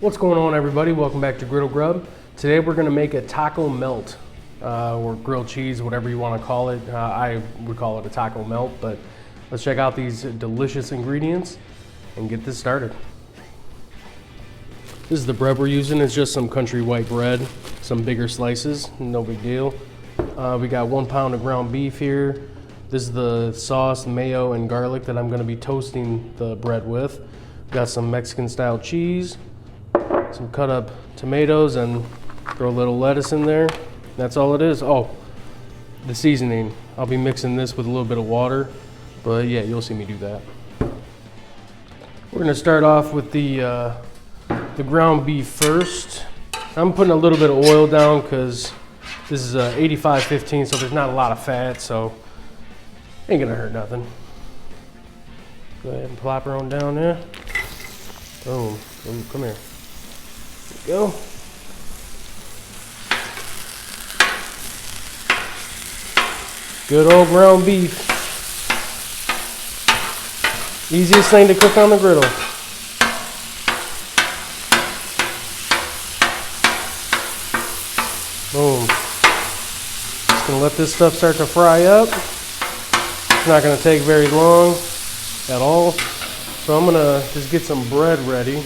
What's going on, everybody? Welcome back to Griddle Grub. Today we're going to make a taco melt or grilled cheese, whatever you want to call it. I would call it a taco melt, but let's check out these delicious ingredients and get this started. This is the bread we're using. It's just some country white bread, some bigger slices, no big deal. We got 1 pound of ground beef here. This is the sauce, mayo, and garlic that I'm going to be toasting the bread with. Got some Mexican style cheese, some cut up tomatoes, and throw a little lettuce in there. That's all it is. Oh, the seasoning. I'll be mixing this with a little bit of water, but yeah, you'll see me do that. We're gonna start off with the ground beef first. I'm putting a little bit of oil down because this is 85/15, so there's not a lot of fat, so ain't gonna hurt nothing. Go ahead and plop her on down there. Boom. Boom. Come here. Go. Good old ground beef. Easiest thing to cook on the griddle. Boom. Just gonna let this stuff start to fry up. It's not gonna take very long at all. So I'm gonna just get some bread ready.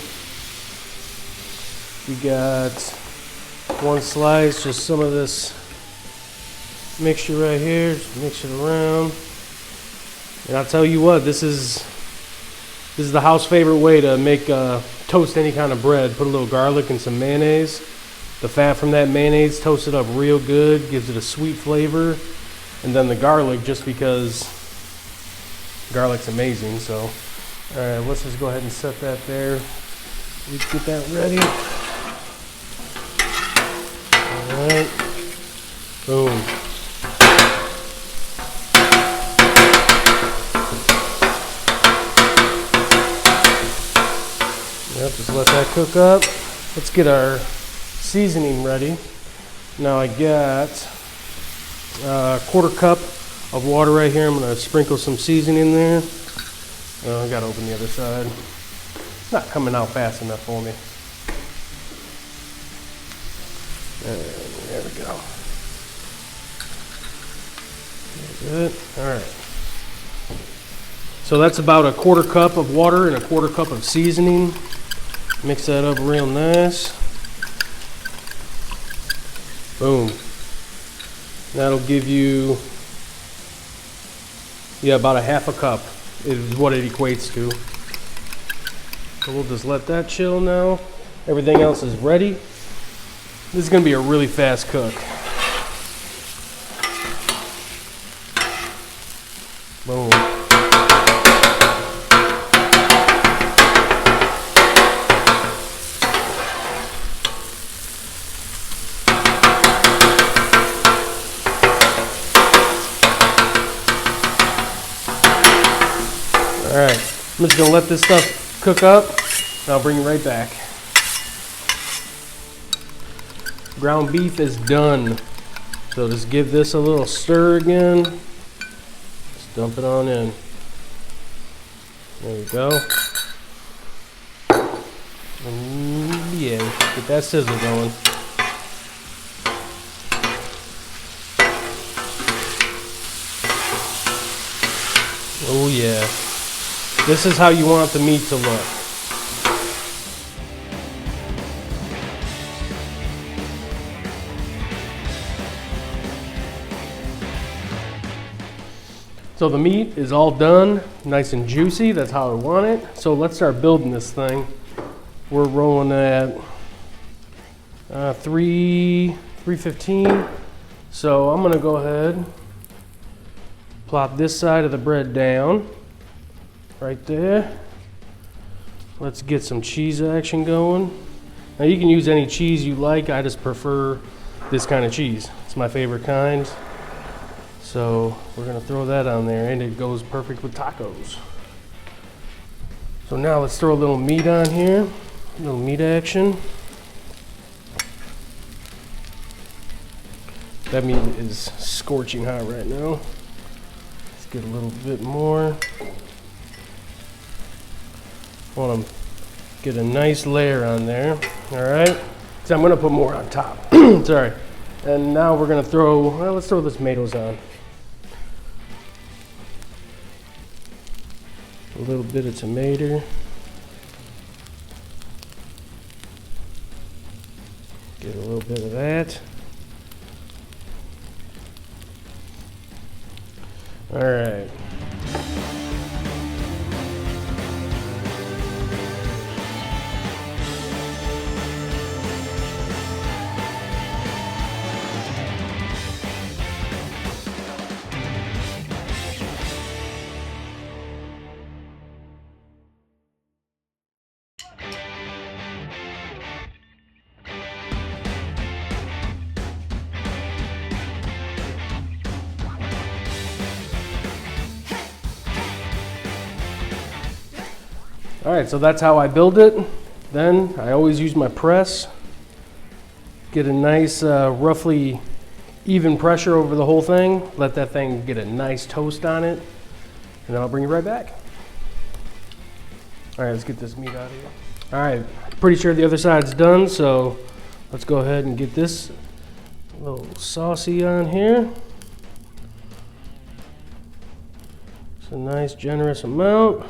We got 1 slice, just some of this mixture right here. Just mix it around. And I'll tell you what, this is the house favorite way to make toast any kind of bread. Put a little garlic and some mayonnaise. The fat from that mayonnaise toasts it up real good, gives it a sweet flavor. And then the garlic, just because garlic's amazing. So, all right, let's just go ahead and set that there. Let's get that ready. Alright, boom. Yep, just let that cook up. Let's get our seasoning ready. Now I got a 1/4 cup of water right here. I'm going to sprinkle some seasoning in there. I got to open the other side. It's not coming out fast enough for me. There we go. Good. All right. So that's about a 1/4 cup of water and a 1/4 cup of seasoning. Mix that up real nice. Boom. That'll give you, about a 1/2 cup is what it equates to. So we'll just let that chill now. Everything else is ready. This is going to be a really fast cook. Boom. All right, I'm just going to let this stuff cook up, and I'll bring you right back. Ground beef is done. So just give this a little stir again. Just dump it on in. There we go. And yeah, get that sizzle going. Oh yeah. This is how you want the meat to look. So the meat is all done, nice and juicy. That's how I want it. So let's start building this thing. We're rolling at 315. So I'm gonna go ahead, plop this side of the bread down, right there. Let's get some cheese action going. Now you can use any cheese you like. I just prefer this kind of cheese. It's my favorite kind. So we're gonna throw that on there, and it goes perfect with tacos. So now let's throw a little meat on here, a little meat action. That meat is scorching hot right now. Let's get a little bit more. Want them Get a nice layer on there, all right? So I'm gonna put more on top, sorry. And now we're gonna throw, well, let's throw the tomatoes on. A little bit of tomato. Get a little bit of that. All right. All right, so that's how I build it. Then I always use my press. Get a nice, roughly even pressure over the whole thing. Let that thing get a nice toast on it. And then I'll bring it right back. All right, let's get this meat out of here. All right, pretty sure the other side's done, so let's go ahead and get this a little saucy on here. It's a nice generous amount.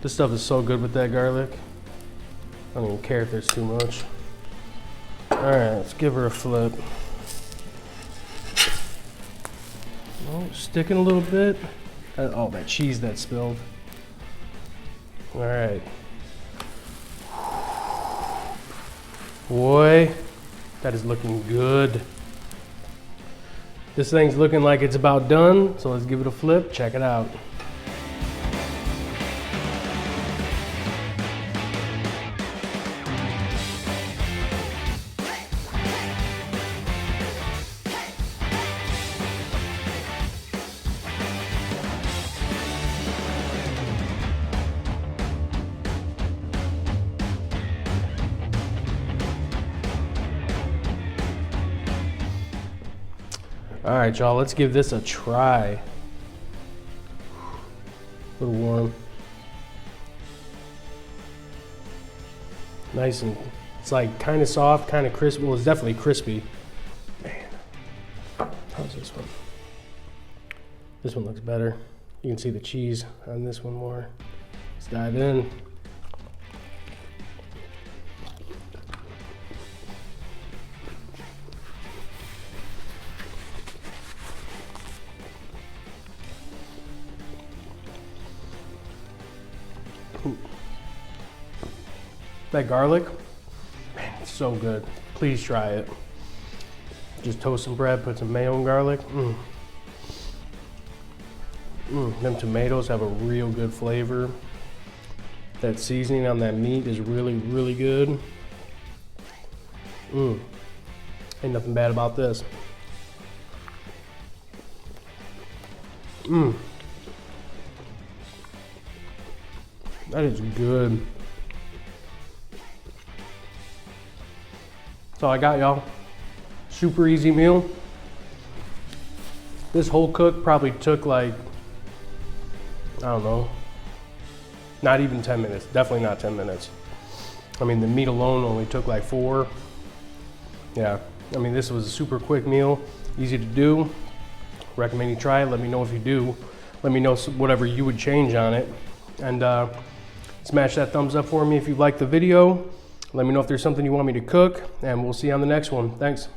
This stuff is so good with that garlic. I don't even care if there's too much. All right, let's give her a flip. Oh, sticking a little bit. Oh, that cheese that spilled. All right. Boy, that is looking good. This thing's looking like it's about done, so let's give it a flip, check it out. All right, y'all, let's give this a try. A little warm. Nice and, it's like kind of soft, kind of crispy. Well, it's definitely crispy. Man, how's this one? This one looks better. You can see the cheese on this one more. Let's dive in. That garlic, man, it's so good. Please try it. Just toast some bread, put some mayo and garlic. Them tomatoes have a real good flavor. That seasoning on that meat is really, really good. Ain't nothing bad about this. That is good. That's all I got, y'all. Super easy meal. This whole cook probably took like, I don't know, not even 10 minutes. Definitely not 10 minutes. I mean, the meat alone only took like 4. Yeah, I mean, this was a super quick meal, easy to do. Recommend you try it. Let me know if you do. Let me know whatever you would change on it. And smash that thumbs up for me if you liked the video. Let me know if there's something you want me to cook, and we'll see you on the next one. Thanks.